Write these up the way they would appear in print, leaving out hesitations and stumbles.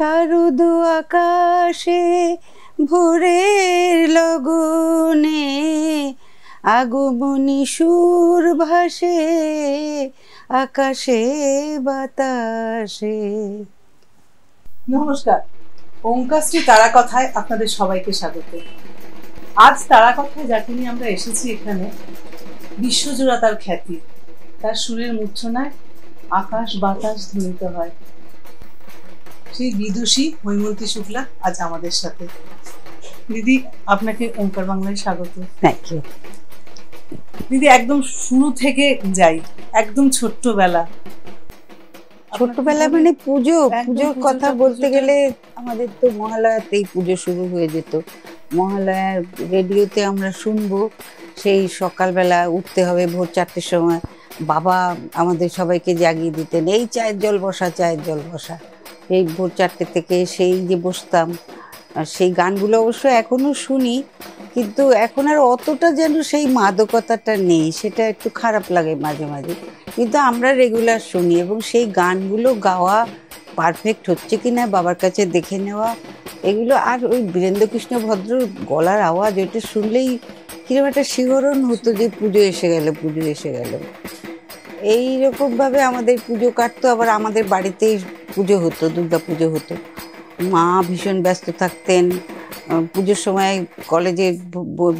শারদ আকাশে ভোরের লগনে আগমনী সুর ভাসে আকাশে বাতাসে। নমস্কার, ওঙ্কারশ্রী তারা কথায় আপনাদের সবাইকে স্বাগত। আজ তারা কথায় যাকে নিয়ে আমরা এসেছি এখানে, বিশ্বজোড়া তার খ্যাতি, তার সুরের মূর্ছনায় আকাশ বাতাস ধ্বনিত হয়। সেই বিদুষী হৈমন্তী শুক্লা আজ আমাদের সাথে। দিদি, আপনাকে ওঙ্কার বাংলায় স্বাগত। থ্যাংক ইউ দিদি, একদম শুরু থেকে যাই, একদম ছোট্টবেলা মানে পুজোর কথা বলতে গেলে আমাদের তো মহালয়াতেই পুজো শুরু হয়ে যেত। মহালয়ার রেডিওতে আমরা শুনবো, সেই সকালবেলা উঠতে হবে ভোর 4টের সময়। বাবা আমাদের সবাইকে জাগিয়ে দিতেন, এই চায়ের জল বসা, চায়ের জল বসা। এই ভোর 4টে থেকে সেই যে বসতাম, আর সেই গানগুলো অবশ্য এখনো শুনি, কিন্তু এখন আর অতটা যেন সেই মাদকতাটা নেই, সেটা একটু খারাপ লাগে মাঝে মাঝে। কিন্তু আমরা রেগুলার শুনি এবং সেই গানগুলো গাওয়া পারফেক্ট হচ্ছে কি না বাবার কাছে দেখে নেওয়া, এগুলো। আর ওই বীরেন্দ্রকৃষ্ণ ভদ্রর গলার আওয়াজ, ওইটা শুনলেই কিরকম একটা শিহরণ হতো যে পুজো এসে গেল, পুজো এসে গেল। এইরকমভাবে আমাদের পুজো কাটতো। আবার আমাদের বাড়িতেই পুজো হতো, দুর্গা পুজো হতো। মা ভীষণ ব্যস্ত থাকতেন পুজোর সময়। কলেজের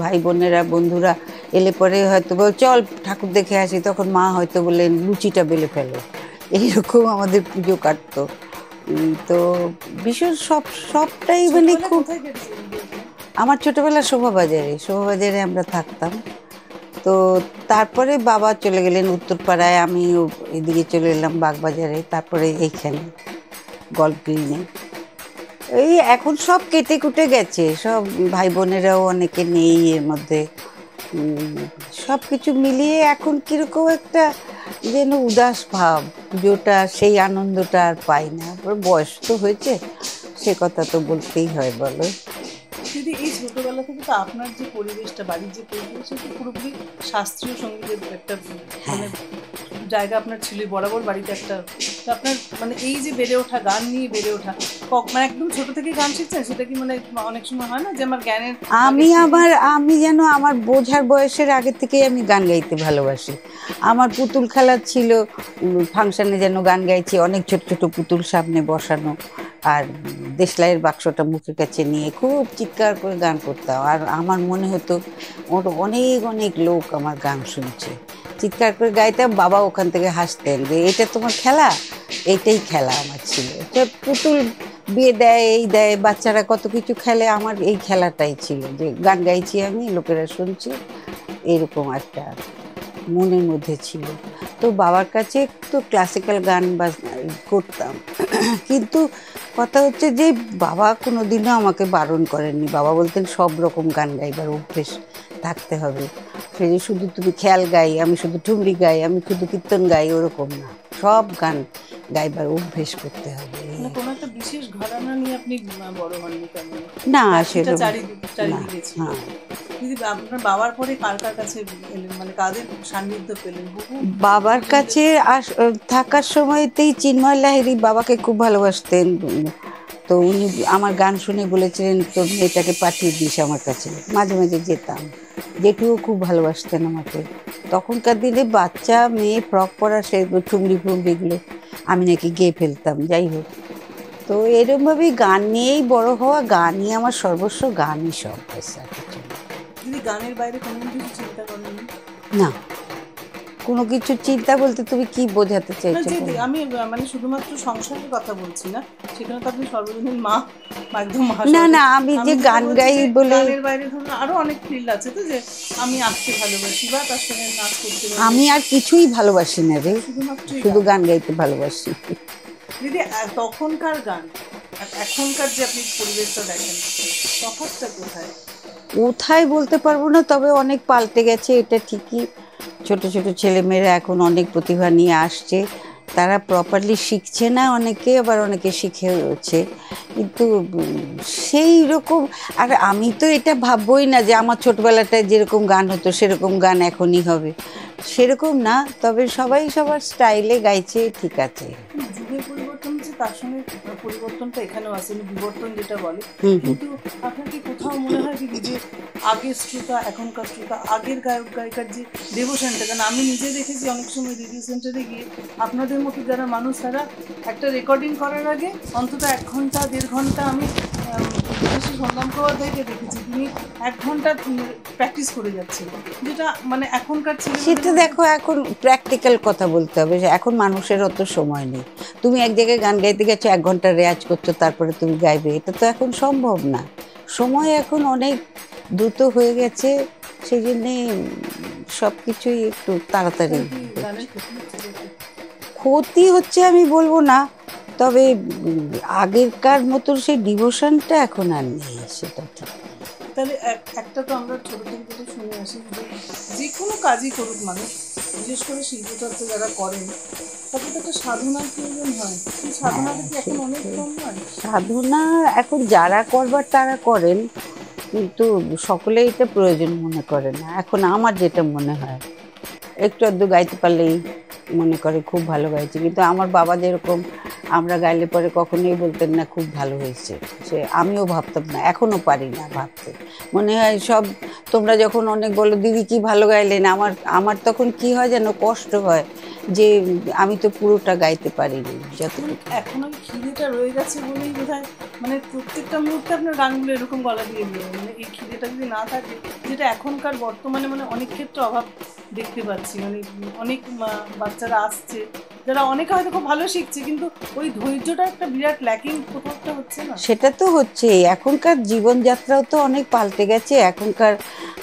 ভাই বোনেরা, বন্ধুরা এলে পরে হয়তো চল ঠাকুর দেখে আসি, তখন মা হয়তো বললেন লুচিটা বেলে ফেলো। এইরকম আমাদের পুজো কাটতো। তো ভীষণ সবটাই মানে খুব। আমার ছোটবেলা শোভাবাজারে আমরা থাকতাম। তো তারপরে বাবা চলে গেলেন উত্তরপাড়ায়, আমি এদিকে চলে এলাম বাগবাজারে, তারপরে এইখানে গল্পগ্রিনে। এই এখন সব কেটে কুটে গেছে, সব ভাই বোনেরাও অনেকে নেই এর মধ্যে। সব কিছু মিলিয়ে এখন কিরকম একটা যেন উদাস ভাব, পুজোটা সেই আনন্দটা আর পাই না। বয়স তো হয়েছে, সে কথা তো বলতেই হয়। বলো দিদি, এই ছোটবেলা থেকে তো আপনার যে পরিবেশটা, বাড়ির যে পরিবেশ, সেটা পুরোপুরি শাস্ত্রীয় সঙ্গীতের একটা মানে জায়গা আপনার ছিল বরাবর বাড়িতে একটা। তো আপনার মানে এই যে বেড়ে ওঠা, গান নিয়ে বেড়ে ওঠা, মানে একদম ছোট থেকে গান শিখছেন, সেটা কি মানে অনেক সময় হয় না যে আমার জ্ঞানের আমি যেন আমার বোঝার বয়সের আগে থেকেই আমি গান গাইতে ভালোবাসি। আমার পুতুল খেলা ছিল, ফাংশনে যেন গান গাইছি, অনেক ছোট ছোট পুতুল সামনে বসানো, আর দেশলাইয়ের বাক্সটা মুখের কাছে নিয়ে খুব চিৎকার করে গান করতাম। আর আমার মনে হতো অনেক অনেক লোক আমার গান শুনছে, চিৎকার করে গাইতাম। বাবা ওখান থেকে হাসতেন যে এটা তোমার খেলা, এইটাই খেলা আমার ছিল। পুতুল বিয়ে দেয়, এই দেয়, বাচ্চারা কত কিছু খেলে, আমার এই খেলাটাই ছিল যে গান গাইছি আমি, লোকেরা শুনছে, এরকম একটা মনের মধ্যে ছিল। তো বাবার কাছে তো ক্লাসিক্যাল গান করতাম, কিন্তু কথা হচ্ছে যে বাবা কোনোদিনও আমাকে বারণ করেননি। বাবা বলতেন সব রকম গান গাইবার অভ্যেস থাকতে হবে। সে যে শুধু তুমি খেয়াল গাই, আমি শুধু ঠুমরি গাই, আমি শুধু কীর্তন গাই, ওরকম না, সব গান গাইবার অভ্যেস করতে হবে। কোনো একটা বিশেষ ঘরানা নিয়ে আপনি বড় হননি তেমন? না, সেটা চারিদিকে ছিল। দিদি, আপনার বাবার পরে কার কার কাছে এলেন, মানে কাদের সান্নিধ্য পেলেন? বাবার কাছে থাকার সময়তেই চিন্ময় লাহিড়ী বাবাকে খুব ভালোবাসতেন। তো উনি আমার গান শুনে বলেছিলেন তোর মেয়েটাকে পাঠিয়ে দিস আমার কাছে। মাঝে মাঝে যেতাম। জেঠুও খুব ভালোবাসতেন আমাকে। তখনকার দিনে বাচ্চা মেয়ে ফ্রক পরা, সে ঠুমরি ফুমরিগুলো আমি নাকি গেয়ে ফেলতাম। যাই হোক, তো এরকমভাবেই গান নিয়েই বড় হওয়া, গানই আমার সর্বস্ব, গানই সব। দিদি, গানের বাইরে কোনো কিছু চিন্তা করেন না? কোনো কিছু চিন্তা বলতে তুমি কি বোঝাতে চাইছো? আমি মানে শুধুমাত্র সংসারের কথা বলছি না, সেখানে তো আপনি সর্বজনীন মা, একদম। না, আমি যে গান গাই বলে গানের বাইরে ধরুন আরো অনেক ফিল্ড আছে তো, যে আমি আঁকতে ভালোবাসি বা তার সঙ্গে নাচ করতে ভালোবাসি। আমি আর কিছুই ভালোবাসি না রে, শুধু গান গাইতে ভালোবাসি। দিদি, তখনকার গান আর এখনকার যে আপনি পরিবেশটা দেখেন, তফাৎটা কোথায় বলতে পারবো না, তবে অনেক পাল্টে গেছে, এটা ঠিকই। ছোট ছোট ছেলেমেয়েরা এখন অনেক প্রতিভা নিয়ে আসছে, তারা প্রপারলি শিখছে না, অনেকে আবার অনেকে শিখেছে, কিন্তু সেই রকম। আর আমি তো এটা ভাববই না যে আমার ছোটবেলাটায় যেরকম গান হতো সেরকম গান এখনই হবে। সেরকম না, তবে সবাই সবার স্টাইলে গাইছে, ঠিক আছে। যুগের পরিবর্তন হচ্ছে, তার সঙ্গে পরিবর্তনটা এখানেও আছে, বিবর্তন যেটা বলে। কিন্তু আপনার কি কোথাও মনে হয় কি যে আগের শ্রোতা এখনকার শ্রোতা, আগের গায়ক গায়িকার যে ডিভোশনটা, কারণ আমি নিজে দেখেছি অনেক সময় রেডিও সেন্টারে গিয়ে আপনাদের মতো যারা মানুষ, তারা একটা রেকর্ডিং করার আগে অন্তত 1 ঘন্টা 1.5 ঘন্টা, আমি বিদেশি সন্ধান মুখোপাধ্যায়কে দেখেছি, তিনি 1 ঘন্টা প্র্যাকটিস করে যাচ্ছেন, যেটা মানে এখনকার ছেলে। সেটা দেখো, এখন প্র্যাকটিক্যাল কথা বলতে হবে, এখন মানুষের অত সময় নেই। তুমি এক জায়গায় গান গাইতে গেছো, 1 ঘন্টা রেয়াজ করছো, তারপরে তুমি গাইবে, এটা তো এখন সম্ভব না। সময় এখন অনেক দ্রুত হয়ে গেছে, সেই জন্যে সব কিছুই একটু তাড়াতাড়ি। ক্ষতি হচ্ছে আমি বলবো না, তবে আগেরকার মতো সেই ডিভোশনটা এখন আর নেই, সেটা ঠিক। তাহলে একটা তো আমরা ছোট থেকে যেটা শুনে আসি, যে কোনো কাজই করুক মানুষ, বিশেষ করে শিল্পচর্চা যারা করেন, তাতে তো একটা সাধনার প্রয়োজন হয়। সেই সাধনাটা কি এখন অনেক কম হয়? সাধনা এখন যারা করবার তারা করেন, কিন্তু সকলে এটা প্রয়োজন মনে করে না। এখন আমার যেটা মনে হয়, একটু আধটু গাইতে পারলেই মনে করে খুব ভালো গাইছে, কিন্তু আমার বাবা যেরকম, আমরা গাইলে পরে কখনোই বলতেন না খুব ভালো হয়েছে, সে আমিও ভাবতাম না, এখনও পারি না ভাবতে। মনে হয় সব, তোমরা যখন অনেক বলো দিদি কি ভালো গাইলেন, আমার তখন কি হয় যেন কষ্ট হয় যে আমি তো পুরোটা গাইতে পারিনি। যতটুকু এখনো খিদেটা রয়ে গেছে বলেই বোধহয়, মানে প্রত্যেকটা মুহূর্তে আপনার গানগুলো এরকম গলা দিয়ে বেরোয়, মানে এই খিদেটা যদি না থাকে, যেটা এখনকার বর্তমানে মানে অনেক ক্ষেত্রে অভাব দেখতে পাচ্ছি। মানে অনেক বাচ্চারা আসছে, যারা অনেকে হয়তো খুব ভালো শিখছে, কিন্তু ওই ধৈর্যটা একটা বিরাট ল্যাকিং কোথাও একটা হচ্ছে না। সেটা তো হচ্ছে, এখনকার জীবনযাত্রাও তো অনেক পাল্টে গেছে। এখনকার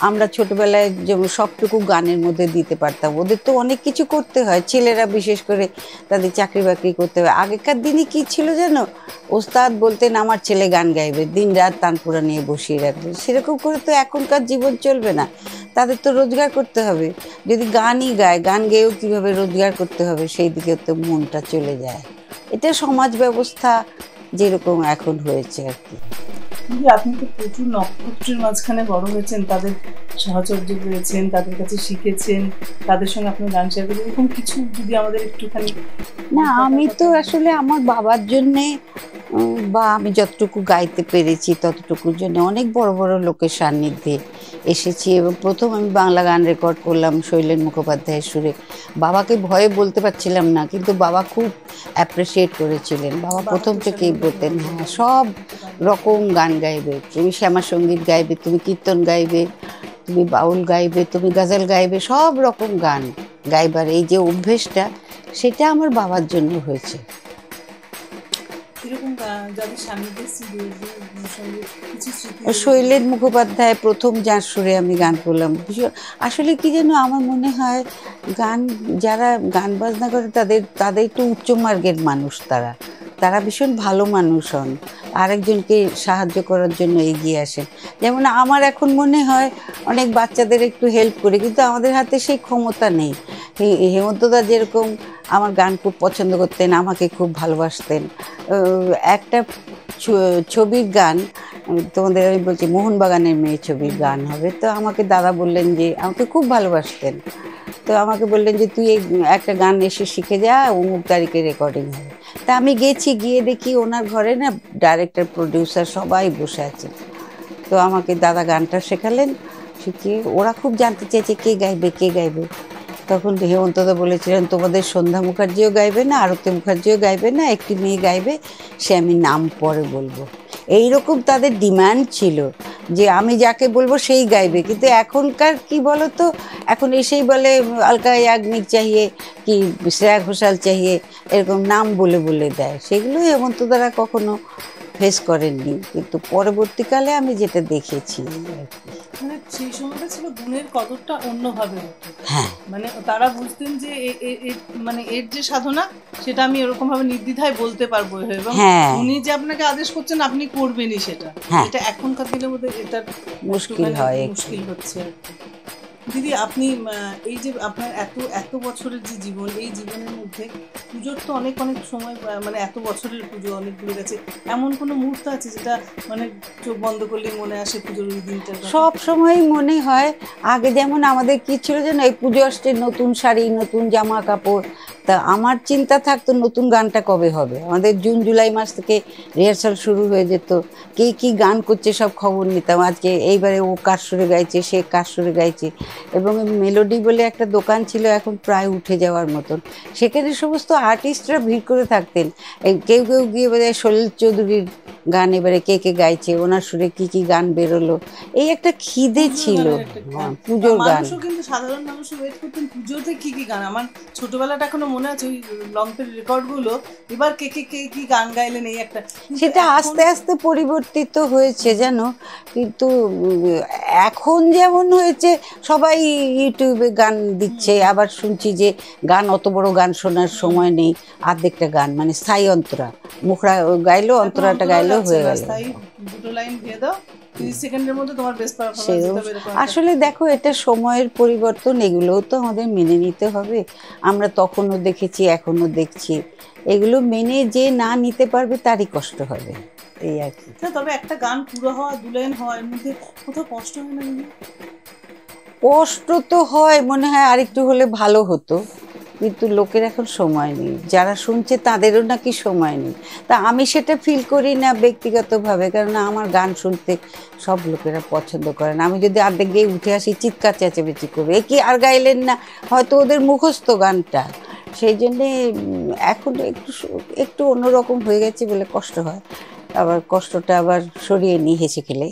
আমরা ছোটবেলায় যেমন সবটুকু গানের মধ্যে দিতে পারতাম, ওদের তো অনেক কিছু করতে হয়, ছেলেরা বিশেষ করে তাদের চাকরি বাকরি করতে হয়। আগেকার দিনে কি ছিল জানো, ওস্তাদ বলতেন আমার ছেলে গান গাইবে, দিন রাত তানপুরা নিয়ে বসিয়ে রাখবে, সেরকম করে তো এখনকার জীবন চলবে না। তাদের তো রোজগার করতে হবে, যদি গানই গায়, গান গেয়েও কীভাবে রোজগার করতে হবে সেই দিকে তো মনটা চলে যায়। এটা সমাজ ব্যবস্থা যেরকম এখন হয়েছে আর কি। আপনি তো প্রচুর নক্ষত্রের মাঝখানে বড় হয়েছেন, তাদের সাহচর্য পেয়েছেন, তাদের কাছে শিখেছেন, তাদের সঙ্গে আপনি গান শেয়ার করেছেন, এরকম কিছু যদি আমাদের একটুখানি। না, আমি তো আসলে আমার বাবার জন্যে, বা আমি যতটুকু গাইতে পেরেছি ততটুকুর জন্য অনেক বড় বড় লোকের সান্নিধ্যে এসেছি, এবং প্রথম আমি বাংলা গান রেকর্ড করলাম শৈলেন মুখোপাধ্যায়ের সুরে। বাবাকে ভয়ে বলতে পারছিলাম না, কিন্তু বাবা খুব অ্যাপ্রিসিয়েট করেছিলেন। বাবা প্রথম থেকেই বলতেন হ্যাঁ সব রকম গান গাইবে, তুমি শ্যামা সঙ্গীত গাইবে, তুমি কীর্তন গাইবে, তুমি বাউল গাইবে, তুমি গজল গাইবে, সব রকম গান গাইবার এই যে অভ্যেসটা, সেটা আমার বাবার জন্য হয়েছে। শৈলেন মুখোপাধ্যায় প্রথম যার সুরে আমি গান করলাম। আসলে কি যেন আমার মনে হয় গান, যারা গান বাজনা করে তাদের একটু উচ্চ মার্গের মানুষ, তারা ভীষণ ভালো মানুষ হন, আরেকজনকে সাহায্য করার জন্য এগিয়ে আসেন। যেমন আমার এখন মনে হয় অনেক বাচ্চাদের একটু হেল্প করি, কিন্তু আমাদের হাতে সেই ক্ষমতা নেই। হেমন্তদা যেরকম আমার গান খুব পছন্দ করতেন, আমাকে খুব ভালোবাসতেন। একটা ছবির গান তোমাদের আমি বলছি, মোহনবাগানের মেয়ে ছবির গান হবে, তো আমাকে দাদা বললেন যে, আমাকে খুব ভালোবাসতেন, তো আমাকে বললেন যে তুই একটা গান এসে শিখে যা, অমুক তারিখে রেকর্ডিং হবে। তা আমি গেছি, গিয়ে দেখি ওনার ঘরে না ডাইরেক্টর প্রডিউসার সবাই বসে আছে। তো আমাকে দাদা গানটা শেখালেন, শিখিয়ে ওরা খুব জানতে চেয়েছে কে গাইবে। তখন হেমন্তদা বলেছিলেন তোমাদের সন্ধ্যা মুখার্জিও গাইবে না, আরতি মুখার্জিও গাইবে না, একটি মেয়ে গাইবে, সে আমি নাম পরে বলবো। এইরকম তাদের ডিমান্ড ছিল যে আমি যাকে বলবো সেই গাইবে। কিন্তু এখনকার কি বলো তো, এখন এসেই বলে আলকা ইয়াগনিক চাহিয়ে, কি শ্রেয়া ঘোষাল চাহিয়ে, এরকম নাম বলে দেয়। সেগুলো হেমন্তদারা কখনো ফেস করেননি, কিন্তু পরবর্তীকালে আমি যেটা দেখেছি, মানে সেই সময়টা ছিল গুণের কদরটা অন্যভাবে হতো। হ্যাঁ, মানে তারা বুঝতেন যে মানে এর যে সাধনা, সেটা আমি এরকম ভাবে নির্দ্বিধায় বলতে পারবো, এবং উনি যে আপনাকে আদেশ করছেন আপনি করবেনই সেটা। এটা এখনকার দিনের মধ্যে এটা মুশকিল হচ্ছে। দিদি আপনি এই যে আপনার এত এত বছরের যে জীবন, এই জীবনের মধ্যে পুজোর তো অনেক অনেক সময়, মানে এত বছরের পুজো অনেক দূরে গেছে, এমন কোনো মুহূর্ত আছে যেটা মানে চোখ বন্ধ করলে মনে আসে পুজোর ওই দিনটার কথা? সব সময় মনে হয় আগে যেমন আমাদের কি ছিল যেন এই পুজো আসছে নতুন শাড়ি নতুন জামা কাপড়, তা আমার চিন্তা থাকতো নতুন গানটা কবে হবে। আমাদের জুন জুলাই মাস থেকে রিহার্সাল শুরু হয়ে যেত, কে কি গান করছে সব খবর নিতাম, আজকে এইবারে ও কার সুরে গাইছে সে কার সুরে গাইছে। এবং মেলোডি বলে একটা দোকান ছিল এখন প্রায় উঠে যাওয়ার মতন, সেখানে সমস্ত আর্টিস্টরা ভিড় করে থাকতেন। এই কেউ কেউ গিয়ে বোধহয় সলিল চৌধুরীর গান এবারে কে কে গাইছে, ওনার সুরে কি কি গান বেরোলো, এই একটা খিদে ছিল। পুজোর গান মানুষও কিন্তু সাধারণ মানুষও ওয়েট করতেন পুজোতে কি কি গান। আমার ছোটবেলাটা এখনো মনে আছে, ওই লম্পের রেকর্ড গুলো, এবার কে কে কে কি গান গাইলেন, এই একটা। সেটা আস্তে আস্তে পরিবর্তিত হয়েছে জানো, কিন্তু এখন যেমন হয়েছে সবাই ইউটিউবে গান দিচ্ছে, আবার শুনছি যে গান অত বড় গান শোনার সময় নেই, আর্ধেকটা গান মানে স্থায়ী অন্তরা মুখরা গাইলো অন্তরাটা গাইলো হয়ে গেল, দুটো লাইন দিয়ে দাও 30 সেকেন্ডের মধ্যে তোমার বেস্ট পারফরম্যান্স দিতে হবে। আসলে দেখো এটা সময়ের পরিবর্তন, এগুলোও তো আমাদের মেনে নিতে হবে। আমরা তখনও দেখেছি এখনো দেখছি, এগুলো মেনে যে না নিতে পারবে তারই কষ্ট হবে, এই আর কি। তবে একটা গান পুরো হওয়া, 2 লাইন হওয়া, এর মধ্যে কোথাও কষ্ট হয় না? কষ্ট তো হয়, মনে হয় আরেকটু হলে ভালো হতো, কিন্তু লোকের এখন সময় নেই, যারা শুনছে তাদেরও নাকি সময় নেই। তা আমি সেটা ফিল করি না ব্যক্তিগতভাবে, কারণ আমার গান শুনতে সব লোকেরা পছন্দ করে না। আমি যদি অর্ধেক গিয়ে উঠে আসি চিৎকার চেঁচামেচি করবে, এ কি আর গাইলেন না, হয়তো ওদের মুখস্থ গানটা, সেই জন্যে এখন একটু একটু অন্যরকম হয়ে গেছে বলে কষ্ট হয়, আবার কষ্টটা আবার সরিয়ে নিই হেসে খেলে।